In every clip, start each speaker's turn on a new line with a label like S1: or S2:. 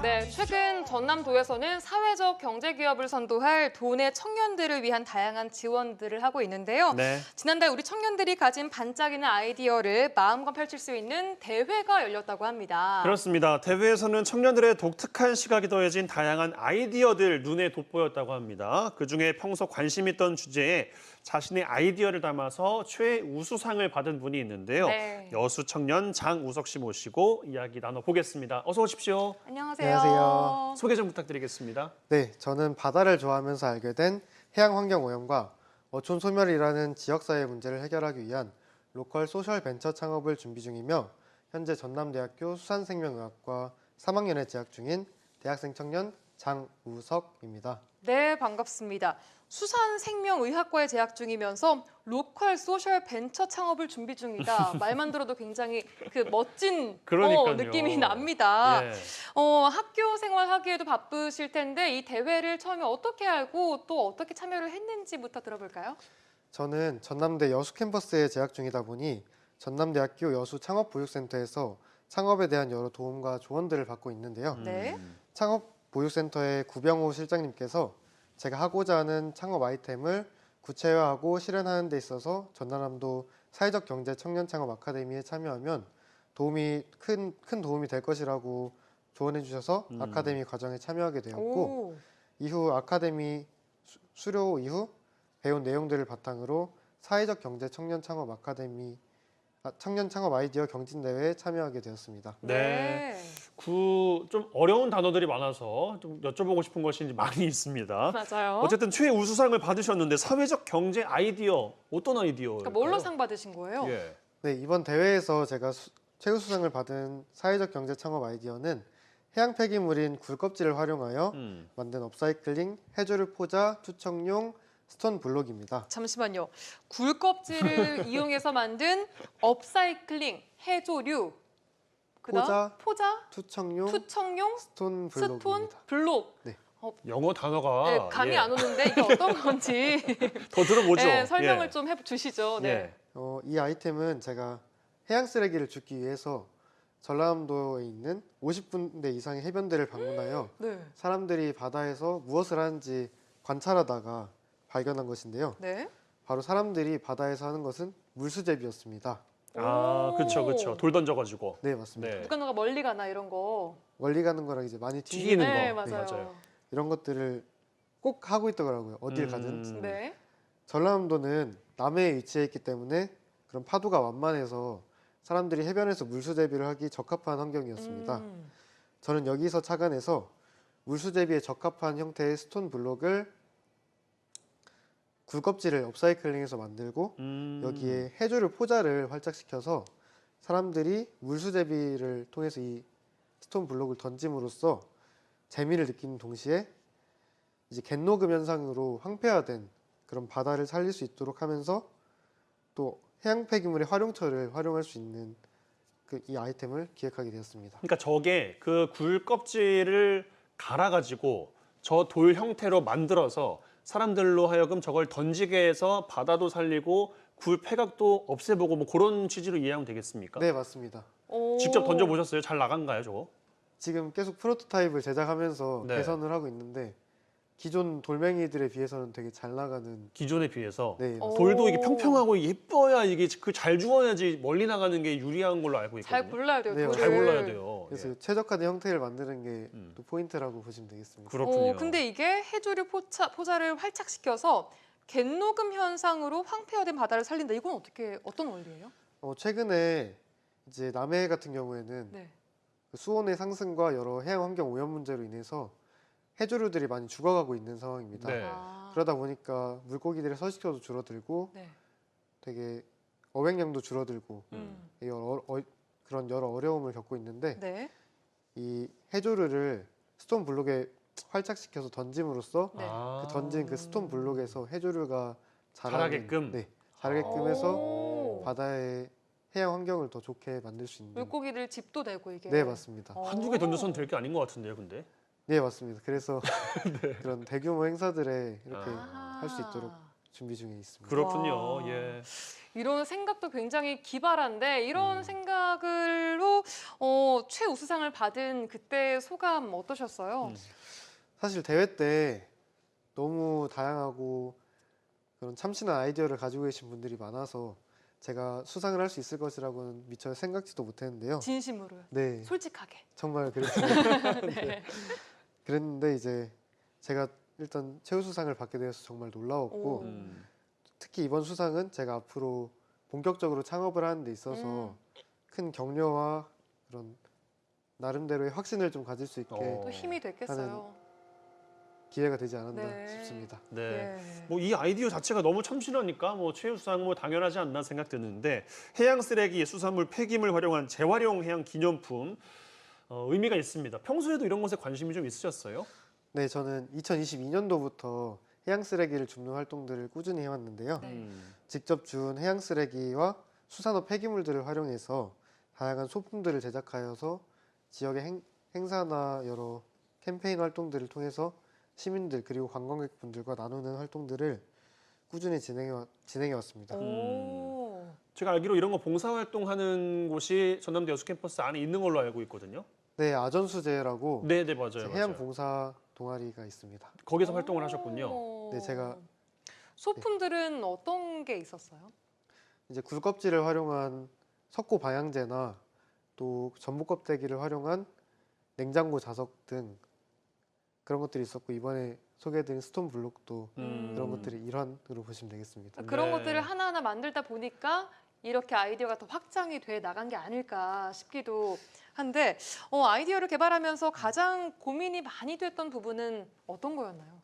S1: 네, 최근 전남도에서는 사회적 경제기업을 선도할 도내 청년들을 위한 다양한 지원들을 하고 있는데요.
S2: 네.
S1: 지난달 우리 청년들이 가진 반짝이는 아이디어를 마음껏 펼칠 수 있는 대회가 열렸다고 합니다.
S2: 그렇습니다. 대회에서는 청년들의 독특한 시각이 더해진 다양한 아이디어들 눈에 돋보였다고 합니다. 그중에 평소 관심 있던 주제에 자신의 아이디어를 담아서 최우수상을 받은 분이 있는데요.
S1: 네.
S2: 여수 청년 장우석 씨 모시고 이야기 나눠보겠습니다. 어서 오십시오.
S1: 안녕하세요.
S3: 안녕하세요.
S2: 소개 좀 부탁드리겠습니다.
S3: 네, 저는 바다를 좋아하면서 알게 된 해양환경오염과 어촌 소멸이라는 지역사회 문제를 해결하기 위한 로컬 소셜 벤처 창업을 준비 중이며 현재 전남대학교 수산생명의학과 3학년에 재학 중인 대학생 청년 장우석입니다.
S1: 네, 반갑습니다. 수산생명의학과에 재학 중이면서 로컬 소셜 벤처 창업을 준비 중이다. 말만 들어도 굉장히 그 멋진
S2: 그러니까요.
S1: 느낌이 납니다.
S2: 예.
S1: 학교 생활하기에도 바쁘실 텐데 이 대회를 처음에 어떻게 알고 또 어떻게 참여를 했는지부터 들어볼까요?
S3: 저는 전남대 여수 캠퍼스에 재학 중이다 보니 전남대학교 여수 창업보육센터에서 창업에 대한 여러 도움과 조언들을 받고 있는데요.
S1: 네.
S3: 창업보육센터의 구병호 실장님께서 제가 하고자 하는 창업 아이템을 구체화하고 실현하는 데 있어서 전남도 사회적 경제 청년 창업 아카데미에 참여하면 큰 도움이 될 것이라고 조언해 주셔서 아카데미 과정에 참여하게 되었고
S1: 오.
S3: 이후 아카데미 수료 이후 배운 내용들을 바탕으로 사회적 경제 청년 창업 아카데미 청년 창업 아이디어 경진대회에 참여하게 되었습니다.
S2: 네. 좀 어려운 단어들이 많아서 좀 여쭤보고 싶은 것이 많이 있습니다.
S1: 맞아요.
S2: 어쨌든 최우수상을 받으셨는데 사회적 경제 아이디어 어떤 아이디어일까요?
S1: 그러니까 뭘로 상 받으신 거예요?
S2: 예.
S3: 네, 이번 대회에서 제가 최우수상을 받은 사회적 경제 창업 아이디어는 해양 폐기물인 굴껍질을 활용하여 만든 업사이클링 해조류 포자 투척용 스톤 블록입니다.
S1: 잠시만요. 굴 껍질을 이용해서 만든 업사이클링 해조류, 그다음 포자,
S3: 투척용
S1: 투척용
S3: 스톤
S1: 스톤
S3: 블록입니다.
S1: 블록.
S3: 네.
S2: 영어 단어가
S1: 네, 감이
S2: 예.
S1: 안 오는데 이게 어떤 건지
S2: 더 들어보죠.
S1: 네, 설명을
S2: 예.
S1: 좀 해주시죠. 네.
S2: 예.
S3: 이 아이템은 제가 해양 쓰레기를 줍기 위해서 전라남도에 있는 50군데 이상의 해변들을 방문하여
S1: 네.
S3: 사람들이 바다에서 무엇을 하는지 관찰하다가 발견한 것인데요.
S1: 네.
S3: 바로 사람들이 바다에서 하는 것은 물수제비였습니다.
S2: 아, 그렇죠, 그렇죠. 돌 던져가지고.
S3: 네, 맞습니다.
S2: 네.
S1: 누가 멀리 가나 이런 거.
S3: 멀리 가는 거랑 이제 많이
S2: 튀기는
S1: 네,
S2: 거.
S1: 맞아요.
S2: 맞아요.
S3: 이런 것들을 꼭 하고 있더라고요. 어딜 가든.
S1: 네.
S3: 전라남도는 남해에 위치해 있기 때문에 그런 파도가 완만해서 사람들이 해변에서 물수제비를 하기 적합한 환경이었습니다. 저는 여기서 착안해서 물수제비에 적합한 형태의 스톤 블록을 굴껍질을 업사이클링해서 만들고 여기에 해조류 포자를 활착시켜서 사람들이 물수제비를 통해서 이 스톤 블록을 던짐으로써 재미를 느끼는 동시에 이제 갯녹음 현상으로 황폐화된 그런 바다를 살릴 수 있도록 하면서 또 해양 폐기물의 활용처를 활용할 수 있는 이 아이템을 기획하게 되었습니다.
S2: 그러니까 저게 그 굴 껍질을 갈아가지고 저 돌 형태로 만들어서 사람들로 하여금 저걸 던지게 해서 바다도 살리고 굴 폐각도 없애보고 뭐 그런 취지로 이해하면 되겠습니까?
S3: 네, 맞습니다.
S1: 오.
S2: 직접 던져보셨어요? 잘 나간가요, 저거?
S3: 지금 계속 프로토타입을 제작하면서
S2: 네.
S3: 개선을 하고 있는데 기존 돌멩이들에 비해서는 되게 잘 나가는.
S2: 기존에 비해서.
S3: 네,
S1: 오.
S2: 돌도 이게 평평하고 예뻐야 이게 그 잘 주워야지 멀리 나가는 게 유리한 걸로 알고 있거든요.
S1: 잘 골라야 돼요.
S3: 네,
S1: 돌을.
S2: 잘 골라야 돼요.
S3: 그래서
S2: 예.
S3: 최적화된 형태를 만드는 게 또 포인트라고 보시면 되겠습니다.
S2: 그렇군요.
S1: 근데 이게 해조류 포자를 활착시켜서 갯녹음 현상으로 황폐화된 바다를 살린다. 이건 어떤 원리예요?
S3: 최근에 이제 남해 같은 경우에는
S1: 네.
S3: 그 수온의 상승과 여러 해양 환경 오염 문제로 인해서 해조류들이 많이 죽어가고 있는 상황입니다.
S2: 네.
S3: 그러다 보니까 물고기들의 서식처도 줄어들고
S1: 네.
S3: 되게 어획량도 줄어들고 그런 여러 어려움을 겪고 있는데
S1: 네.
S3: 이 해조류를 스톤 블록에 활착시켜서 던짐으로써
S1: 네.
S3: 그 던진 그 스톤 블록에서 해조류가
S2: 자라게끔?
S3: 네, 자라게끔 해서
S1: 오.
S3: 바다의 해양 환경을 더 좋게 만들 수 있는.
S1: 물고기들 집도 되고 이게.
S3: 네, 맞습니다.
S2: 한두 개 던져서는 될 게 아닌 것 같은데요, 근데?
S3: 네, 맞습니다. 그래서 그런 대규모 행사들에 이렇게
S1: 아.
S3: 할 수 있도록 준비 중에 있습니다.
S2: 그렇군요.
S1: 와.
S2: 예.
S1: 이런 생각도 굉장히 기발한데 이런 생각으로 최우수상을 받은 그때 소감 어떠셨어요?
S3: 사실 대회 때 너무 다양하고 그런 참신한 아이디어를 가지고 계신 분들이 많아서 제가 수상을 할 수 있을 것이라고는 미처 생각지도 못했는데요.
S1: 진심으로
S3: 네,
S1: 솔직하게.
S3: 정말 그랬습니다.
S1: 네.
S3: 그랬는데 이제 제가 일단 최우수상을 받게 되어서 정말 놀라웠고
S1: 오.
S3: 특히 이번 수상은 제가 앞으로 본격적으로 창업을 하는 데 있어서 큰 격려와 그런 나름대로의 확신을 좀 가질 수 있게
S2: 어.
S1: 또 힘이 됐겠어요.
S3: 기회가 되지 않았나
S1: 네.
S3: 싶습니다.
S2: 네.
S1: 예.
S2: 뭐 이 아이디어 자체가 너무 참신하니까 뭐 최우수상 뭐 당연하지 않나 생각 드는데 해양 쓰레기, 수산물, 폐기물 활용한 재활용 해양 기념품 의미가 있습니다. 평소에도 이런 것에 관심이 좀 있으셨어요?
S3: 네, 저는 2022년도부터 해양 쓰레기를 줍는 활동들을 꾸준히 해왔는데요.
S1: 네.
S3: 직접 준 해양 쓰레기와 수산업 폐기물들을 활용해서 다양한 소품들을 제작하여서 지역의 행사나 여러 캠페인 활동들을 통해서 시민들 그리고 관광객분들과 나누는 활동들을 꾸준히 진행해 왔습니다.
S1: 오.
S2: 제가 알기로 이런 거 봉사활동하는 곳이 전남대 여수캠퍼스 안에 있는 걸로 알고 있거든요.
S3: 네, 아전수제라고
S2: 네, 네, 맞아요.
S3: 해양
S2: 맞아요.
S3: 봉사 동아리가 있습니다.
S2: 거기서 활동을 하셨군요.
S1: 오.
S3: 네, 제가
S1: 소품들은 어떤 게 있었어요?
S3: 이제 굴껍질을 활용한 석고 방향제나 또 전복 껍데기를 활용한 냉장고 자석 등 그런 것들이 있었고 이번에 소개해드린 스톤 블록도 그런 것들이 일환으로 보시면 되겠습니다.
S1: 그런
S2: 네.
S1: 것들을 하나하나 만들다 보니까 이렇게 아이디어가 더 확장이 돼 나간 게 아닐까 싶기도 한데 아이디어를 개발하면서 가장 고민이 많이 됐던 부분은 어떤 거였나요?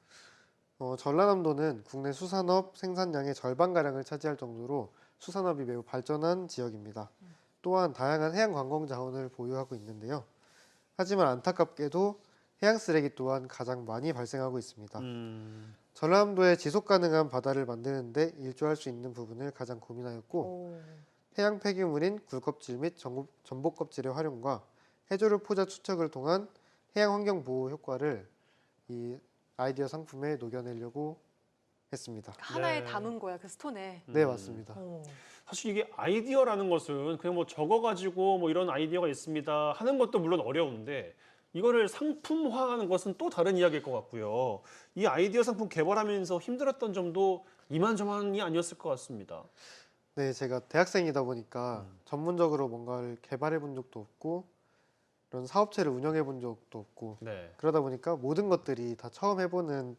S3: 전라남도는 국내 수산업 생산량의 절반가량을 차지할 정도로 수산업이 매우 발전한 지역입니다. 또한 다양한 해양 관광 자원을 보유하고 있는데요. 하지만 안타깝게도 해양 쓰레기 또한 가장 많이 발생하고 있습니다. 전라남도의 지속 가능한 바다를 만드는데 일조할 수 있는 부분을 가장 고민하였고
S1: 오.
S3: 해양 폐기물인 굴껍질 및 전복 껍질의 활용과 해조류 포자 추적을 통한 해양 환경 보호 효과를 이 아이디어 상품에 녹여내려고 했습니다.
S1: 하나에
S2: 네.
S1: 담은 거야 그 스톤에.
S3: 네, 맞습니다.
S1: 오.
S2: 사실 이게 아이디어라는 것은 그냥 뭐 적어가지고 뭐 이런 아이디어가 있습니다 하는 것도 물론 어려운데 이거를 상품화하는 것은 또 다른 이야기일 것 같고요. 이 아이디어 상품 개발하면서 힘들었던 점도 이만저만이 아니었을 것 같습니다.
S3: 네, 제가 대학생이다 보니까 전문적으로 뭔가를 개발해 본 적도 없고 이런 사업체를 운영해 본 적도 없고
S2: 네.
S3: 그러다 보니까 모든 것들이 다 처음 해보는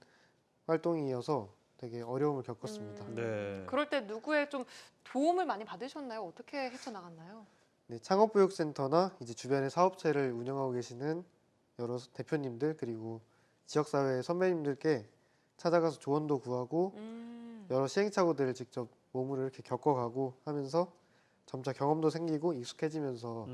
S3: 활동이어서 되게 어려움을 겪었습니다.
S2: 네.
S1: 그럴 때 누구의 좀 도움을 많이 받으셨나요? 어떻게 헤쳐나갔나요?
S3: 네, 창업교육센터나 이제 주변의 사업체를 운영하고 계시는 여러 대표님들 그리고 지역사회 선배님들께 찾아가서 조언도 구하고 여러 시행착오들을 직접 몸으로 이렇게 겪어가고 하면서 점차 경험도 생기고 익숙해지면서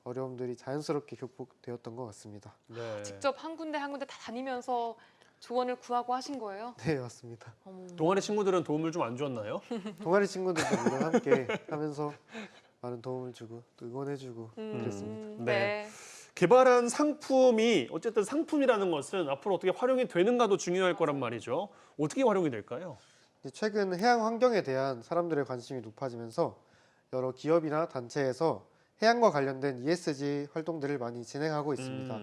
S3: 어려움들이 자연스럽게 극복되었던 것 같습니다.
S2: 네.
S1: 직접 한 군데 한 군데 다 다니면서 조언을 구하고 하신 거예요?
S3: 네, 맞습니다.
S1: 어머.
S2: 동아리 친구들은 도움을 좀 안 주었나요?
S3: 동아리 친구들도 물론 함께 하면서 많은 도움을 주고 또 응원해주고 그랬습니다.
S1: 네.
S2: 개발한 상품이 어쨌든 상품이라는 것은 앞으로 어떻게 활용이 되는가도 중요할 거란 말이죠. 어떻게 활용이 될까요?
S3: 이제 최근 해양 환경에 대한 사람들의 관심이 높아지면서 여러 기업이나 단체에서 해양과 관련된 ESG 활동들을 많이 진행하고 있습니다.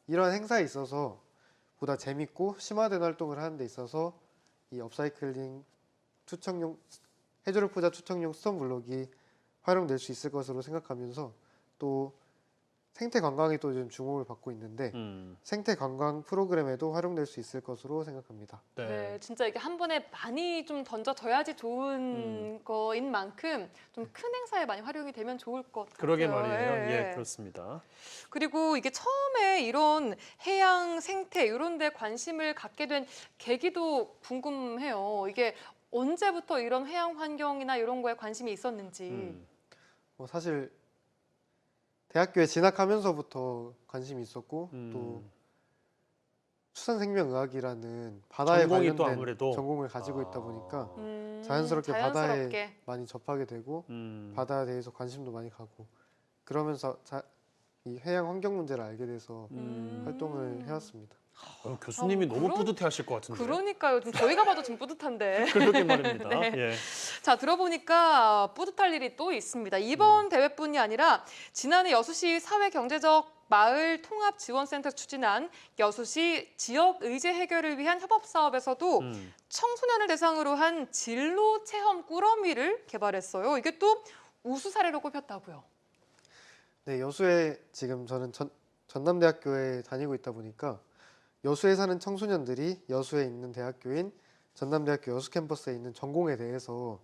S3: 이러한 행사에 있어서 보다 재밌고 심화된 활동을 하는 데 있어서 이 업사이클링 투척용 해조류 포자 투척용 스톤 블록이 활용될 수 있을 것으로 생각하면서 또 생태 관광이 또 요즘 주목을 받고 있는데 생태 관광 프로그램에도 활용될 수 있을 것으로 생각합니다.
S1: 네, 진짜 이게 한 번에 많이 좀 던져져야지 좋은 거인 만큼 좀 큰 행사에 많이 활용이 되면 좋을 것 같아요.
S2: 그러게 말이에요.
S1: 예,
S2: 예,
S1: 예.
S2: 그렇습니다.
S1: 그리고 이게 처음에 이런 해양 생태 이런 데 관심을 갖게 된 계기도 궁금해요. 이게 언제부터 이런 해양 환경이나 이런 거에 관심이 있었는지.
S3: 사실 대학교에 진학하면서부터 관심이 있었고 또 수산생명의학이라는 바다에
S2: 전공이 또
S3: 관련된
S2: 아무래도
S3: 전공을 가지고 있다 보니까
S1: 음,
S3: 자연스럽게 바다에
S1: 자연스럽게.
S3: 많이 접하게 되고
S2: 음.
S3: 바다에 대해서 관심도 많이 가고 그러면서 이 해양 환경 문제를 알게 돼서 활동을 해왔습니다.
S2: 교수님이 너무
S1: 그런-
S2: 뿌듯해하실 것 같은데.
S1: 그러니까요. 좀 저희가 봐도 지금 뿌듯한데.
S2: 그러게 말입니다.
S1: 네.
S2: 예.
S1: 자, 들어보니까 뿌듯할 일이 또 있습니다. 이번 대회뿐이 아니라 지난해 여수시 사회경제적 마을 통합 지원센터 추진한 여수시 지역 의제 해결을 위한 협업 사업에서도 청소년을 대상으로 한 진로 체험 꾸러미를 개발했어요. 이게 또 우수 사례로 꼽혔다고요.
S3: 네, 여수에 지금 저는 전남대학교에 다니고 있다 보니까 여수에 사는 청소년들이 여수에 있는 대학교인 전남대학교 여수 캠퍼스에 있는 전공에 대해서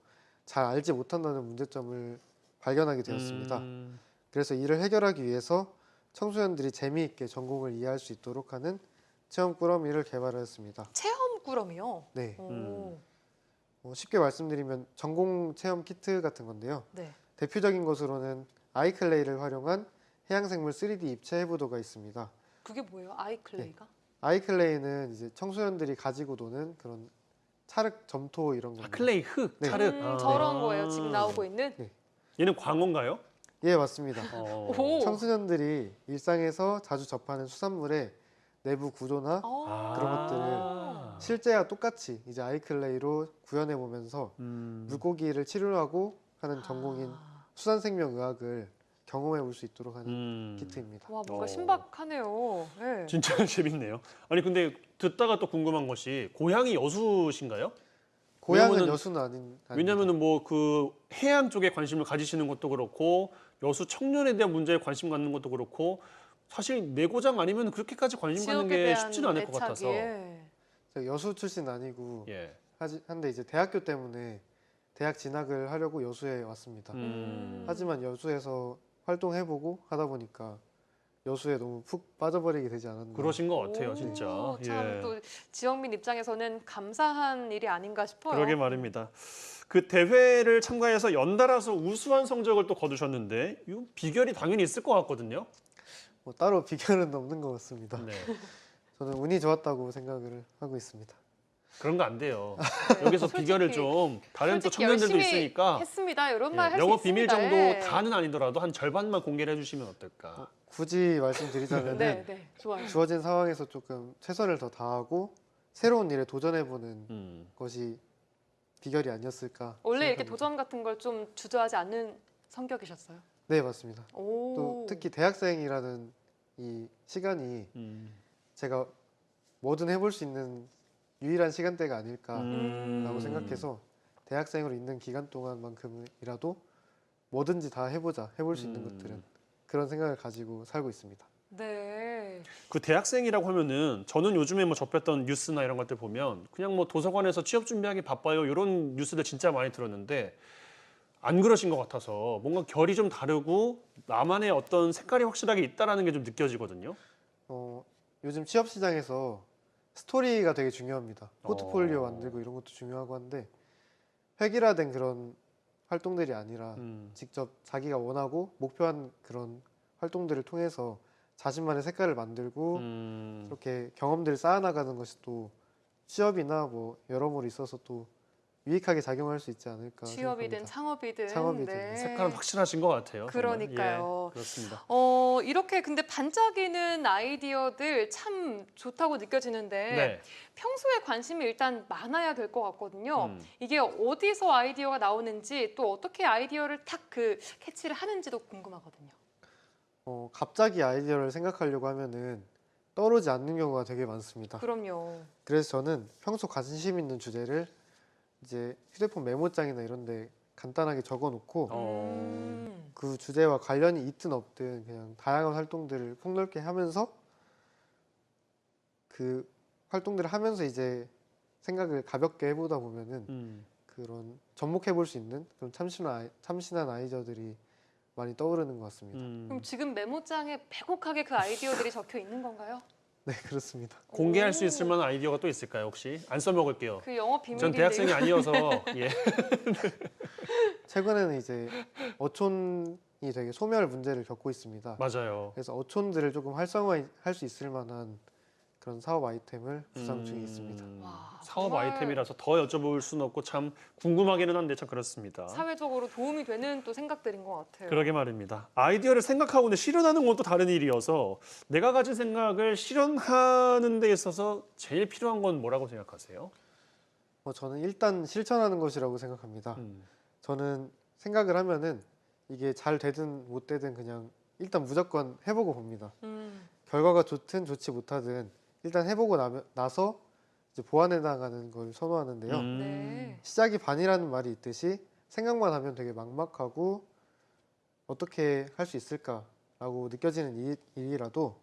S3: 잘 알지 못한다는 문제점을 발견하게 되었습니다. 그래서 이를 해결하기 위해서 청소년들이 재미있게 전공을 이해할 수 있도록 하는 체험 꾸러미를 개발하였습니다.
S1: 체험 꾸러미요.
S3: 네,
S1: 오,
S3: 쉽게 말씀드리면 전공 체험 키트 같은 건데요.
S1: 네.
S3: 대표적인 것으로는 아이클레이를 활용한 해양생물 3D 입체 해부도가 있습니다.
S1: 그게 뭐예요? 아이클레이가?
S3: 아이클레이는 이제 청소년들이 가지고 노는 그런 찰흙, 점토 이런 겁니다.
S2: 클레이, 흙,
S3: 네.
S2: 찰흙.
S1: 저런 거예요. 지금 나오고 있는.
S2: 얘는 광어인가요?
S3: 예, 맞습니다.
S1: 오.
S3: 청소년들이 일상에서 자주 접하는 수산물의 내부 구조나 그런 것들을 실제와 똑같이 이제 아이클레이로 구현해 보면서 물고기를 치료하고 하는 전공인 수산생명의학을 경험해 볼 수 있도록 하는 키트입니다.
S1: 와, 뭔가
S2: 어.
S1: 신박하네요. 네.
S2: 진짜 재밌네요. 아니 근데 듣다가 또 궁금한 것이 고향이 여수신가요?
S3: 고향은
S2: 왜냐면은-
S3: 여수는 아닙니다.
S2: 왜냐면은 뭐 그 해양 쪽에 관심을 가지시는 것도 그렇고 여수 청년에 대한 문제에 관심 갖는 것도 그렇고 사실 내 고장 아니면 그렇게까지 관심 갖는
S1: 지역에
S2: 게
S1: 대한
S2: 쉽지는 않을 것
S1: 애착이.
S2: 같아서.
S3: 제가 여수 출신 아니고
S2: 예.
S3: 한데 이제 대학교 때문에 대학 진학을 하려고 여수에 왔습니다. 하지만 여수에서 활동해보고 하다 보니까 여수에 너무 푹 빠져버리게 되지 않았나.
S2: 그러신 것 같아요,
S1: 오,
S2: 진짜.
S1: 참
S2: 예.
S1: 또 지역민 입장에서는 감사한 일이 아닌가 싶어요.
S2: 그러게 말입니다. 그 대회를 참가해서 연달아서 우수한 성적을 또 거두셨는데 이 비결이 당연히 있을 것 같거든요.
S3: 뭐 따로 비결은 없는 것 같습니다.
S2: 네.
S3: 저는 운이 좋았다고 생각을 하고 있습니다.
S2: 그런 거 안 돼요.
S1: 네,
S2: 여기서
S1: 솔직히-
S2: 비결을 좀 다른 또
S1: 솔직히
S2: 청년들도
S1: 열심히
S2: 있으니까
S1: 했습니다. 이런
S2: 예,
S1: 말 할 수
S2: 영업
S1: 있습니다.
S2: 비밀 정도
S1: 예.
S2: 다는 아니더라도 한 절반만 공개를 해주시면 어떨까?
S3: 굳이 말씀드리자면
S1: 네, 네, 좋아요.
S3: 주어진 상황에서 조금 최선을 더 다하고 새로운 일에 도전해보는
S2: 음.
S3: 것이 비결이 아니었을까.
S1: 원래 이렇게
S3: 생각합니다.
S1: 도전 같은 걸 좀 주저하지 않는 성격이셨어요?
S3: 네, 맞습니다.
S1: 오.
S3: 또 특히 대학생이라는 이 시간이 제가 뭐든 해볼 수 있는 유일한 시간대가 아닐까라고 생각해서 대학생으로 있는 기간 동안만큼이라도 뭐든지 다 해볼 수 있는 것들은 그런 생각을 가지고 살고 있습니다.
S1: 네.
S2: 그 대학생이라고 하면은 저는 요즘에 뭐 접했던 뉴스나 이런 것들 보면 그냥 뭐 도서관에서 취업 준비하기 바빠요 이런 뉴스들 진짜 많이 들었는데 안 그러신 것 같아서 뭔가 결이 좀 다르고 나만의 어떤 색깔이 확실하게 있다라는 게 좀 느껴지거든요.
S3: 요즘 취업 시장에서 스토리가 되게 중요합니다. 포트폴리오 만들고 이런 것도 중요하고 한데 획일화된 그런 활동들이 아니라 직접 자기가 원하고 목표한 그런 활동들을 통해서 자신만의 색깔을 만들고 이렇게 경험들을 쌓아나가는 것이 또 취업이나 뭐 여러모로 있어서 또 유익하게 작용할 수 있지 않을까
S1: 취업이든
S3: 생각합니다.
S1: 창업이든.
S3: 창업이든.
S2: 색깔은 확실하신 것 같아요. 정말.
S1: 그러니까요.
S2: 예, 그렇습니다.
S1: 이렇게 근데 반짝이는 아이디어들 참 좋다고 느껴지는데
S2: 네.
S1: 평소에 관심이 일단 많아야 될 것 같거든요.
S2: 음.
S1: 이게 어디서 아이디어가 나오는지 또 어떻게 아이디어를 탁 그 캐치를 하는지도 궁금하거든요.
S3: 갑자기 아이디어를 생각하려고 하면은 떠오르지 않는 경우가 되게 많습니다.
S1: 그럼요.
S3: 그래서 저는 평소 관심 있는 주제를 이제 휴대폰 메모장이나 이런 데 간단하게 적어 놓고 그 주제와 관련이 있든 없든 그냥 다양한 활동들을 폭넓게 하면서 그 활동들을 하면서 이제 생각을 가볍게 해보다 보면은 그런 접목해 볼 수 있는 그런 참신한 아이디어들이 많이 떠오르는 것 같습니다.
S1: 그럼 지금 메모장에 빼곡하게 그 아이디어들이 적혀 있는 건가요?
S3: 네, 그렇습니다.
S2: 공개할 수
S1: 오.
S2: 있을 만한 아이디어가 또 있을까요 혹시? 안 써먹을게요.
S1: 그 영업
S2: 전
S1: 비밀인데.
S2: 대학생이 아니어서 예.
S3: 최근에는 이제 어촌이 되게 소멸 문제를 겪고 있습니다.
S2: 맞아요.
S3: 그래서 어촌들을 조금 활성화할 수 있을 만한 그런 사업 아이템을 구상 중에 있습니다.
S1: 와,
S2: 사업
S1: 정말
S2: 아이템이라서 더 여쭤볼 수는 없고 참 궁금하기는 한데 참 그렇습니다.
S1: 사회적으로 도움이 되는 또 생각들인 것 같아요.
S2: 그러게 말입니다. 아이디어를 생각하고 실현하는 건 또 다른 일이어서 내가 가진 생각을 실현하는 데 있어서 제일 필요한 건 뭐라고 생각하세요?
S3: 저는 일단 실천하는 것이라고 생각합니다. 저는 생각을 하면은 이게 잘 되든 못 되든 그냥 일단 무조건 해보고 봅니다. 결과가 좋든 좋지 못하든 일단 해보고 나서 이제 보완해 나가는 걸 선호하는데요.
S1: 네.
S3: 시작이 반이라는 말이 있듯이 생각만 하면 되게 막막하고 어떻게 할 수 있을까라고 느껴지는 일이라도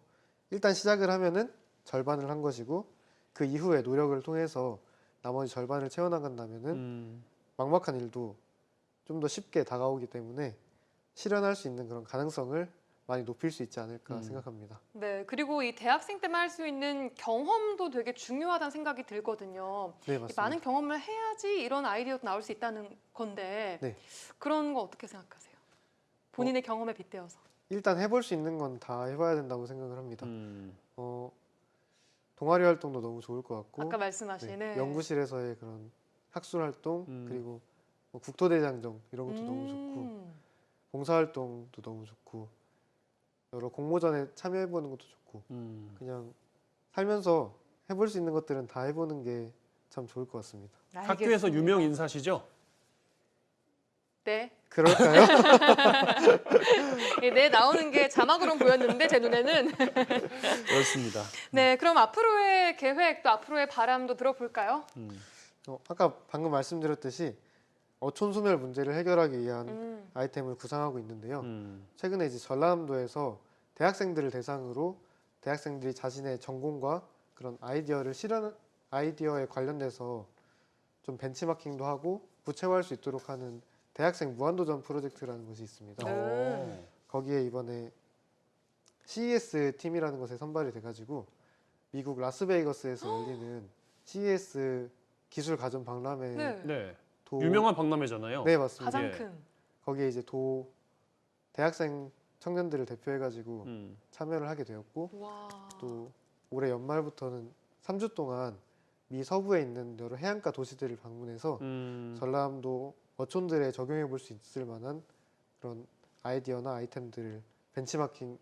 S3: 일단 시작을 하면은 절반을 한 것이고 그 이후에 노력을 통해서 나머지 절반을 채워나간다면은 막막한 일도 좀 더 쉽게 다가오기 때문에 실현할 수 있는 그런 가능성을 많이 높일 수 있지 않을까 생각합니다.
S1: 네, 그리고 이 대학생 때만 할 수 있는 경험도 되게 중요하다는 생각이 들거든요.
S3: 네,
S1: 이
S3: 맞습니다.
S1: 많은 경험을 해야지 이런 아이디어도 나올 수 있다는 건데
S3: 네.
S1: 그런 거 어떻게 생각하세요? 본인의 경험에 빗대어서.
S3: 일단 해볼 수 있는 건 다 해봐야 된다고 생각을 합니다. 동아리 활동도 너무 좋을 것 같고
S1: 아까 말씀하신
S3: 네, 연구실에서의 그런 학술 활동 그리고 뭐 국토대장정 이런 것도 너무 좋고 봉사활동도 너무 좋고 여러 공모전에 참여해보는 것도 좋고 그냥 살면서 해볼 수 있는 것들은 다 해보는 게 참 좋을 것 같습니다.
S2: 학교에서 유명 인사시죠?
S1: 네.
S3: 그럴까요?
S1: 네, 나오는 게 자막으로 보였는데 제 눈에는.
S2: 그렇습니다.
S1: 네, 그럼 앞으로의 계획 또 앞으로의 바람도 들어볼까요?
S3: 아까 방금 말씀드렸듯이 어촌 소멸 문제를 해결하기 위한 아이템을 구상하고 있는데요. 최근에 이제 전라남도에서 대학생들을 대상으로 대학생들이 자신의 전공과 그런 아이디어에 관련돼서 좀 벤치마킹도 하고 구체화할 수 있도록 하는 대학생 무한도전 프로젝트라는 것이 있습니다.
S1: 네.
S3: 거기에 이번에 CES 팀이라는 것에 선발이 돼가지고 미국 라스베이거스에서 열리는 CES 기술 가전 박람회
S1: 네.
S2: 네.
S3: 도
S2: 유명한 박람회잖아요.
S3: 네 맞습니다.
S1: 가장
S2: 예.
S1: 큰.
S3: 거기에 이제 대학생 청년들을 대표해가지고 참여를 하게 되었고
S1: 와.
S3: 또 올해 연말부터는 3주 동안 미 서부에 있는 여러 해안가 도시들을 방문해서 전라남도 어촌들에 적용해 볼 수 있을 만한 그런 아이디어나 아이템들을 벤치마킹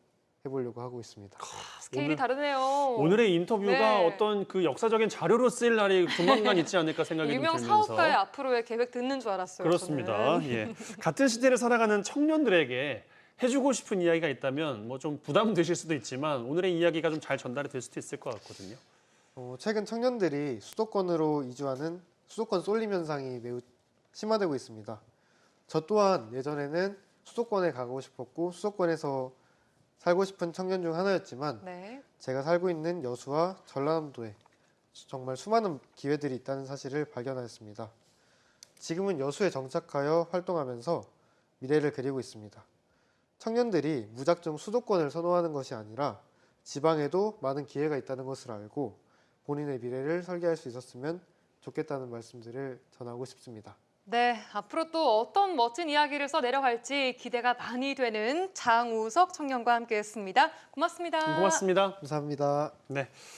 S3: 해보려고 하고 있습니다.
S1: 스케일이
S2: 오늘-
S1: 다르네요.
S2: 오늘의 인터뷰가
S1: 네.
S2: 어떤 그 역사적인 자료로 쓰일 날이 조만간 있지 않을까 생각이 좀
S1: 유명
S2: 들면서
S1: 사업가의 앞으로의 계획 듣는 줄 알았어요.
S2: 그렇습니다.
S1: 저는.
S2: 예. 같은 시대를 살아가는 청년들에게 해주고 싶은 이야기가 있다면 뭐 좀 부담되실 수도 있지만 오늘의 이야기가 좀 잘 전달이 될 수도 있을 것 같거든요.
S3: 최근 청년들이 수도권으로 이주하는 수도권 쏠림 현상이 매우 심화되고 있습니다. 저 또한 예전에는 수도권에 가고 싶었고 수도권에서 살고 싶은 청년 중 하나였지만
S1: 네.
S3: 제가 살고 있는 여수와 전라남도에 정말 수많은 기회들이 있다는 사실을 발견하였습니다. 지금은 여수에 정착하여 활동하면서 미래를 그리고 있습니다. 청년들이 무작정 수도권을 선호하는 것이 아니라 지방에도 많은 기회가 있다는 것을 알고 본인의 미래를 설계할 수 있었으면 좋겠다는 말씀들을 전하고 싶습니다.
S1: 네, 앞으로 또 어떤 멋진 이야기를 써 내려갈지 기대가 많이 되는 장우석 청년과 함께했습니다. 고맙습니다.
S2: 고맙습니다.
S3: 감사합니다.
S2: 네.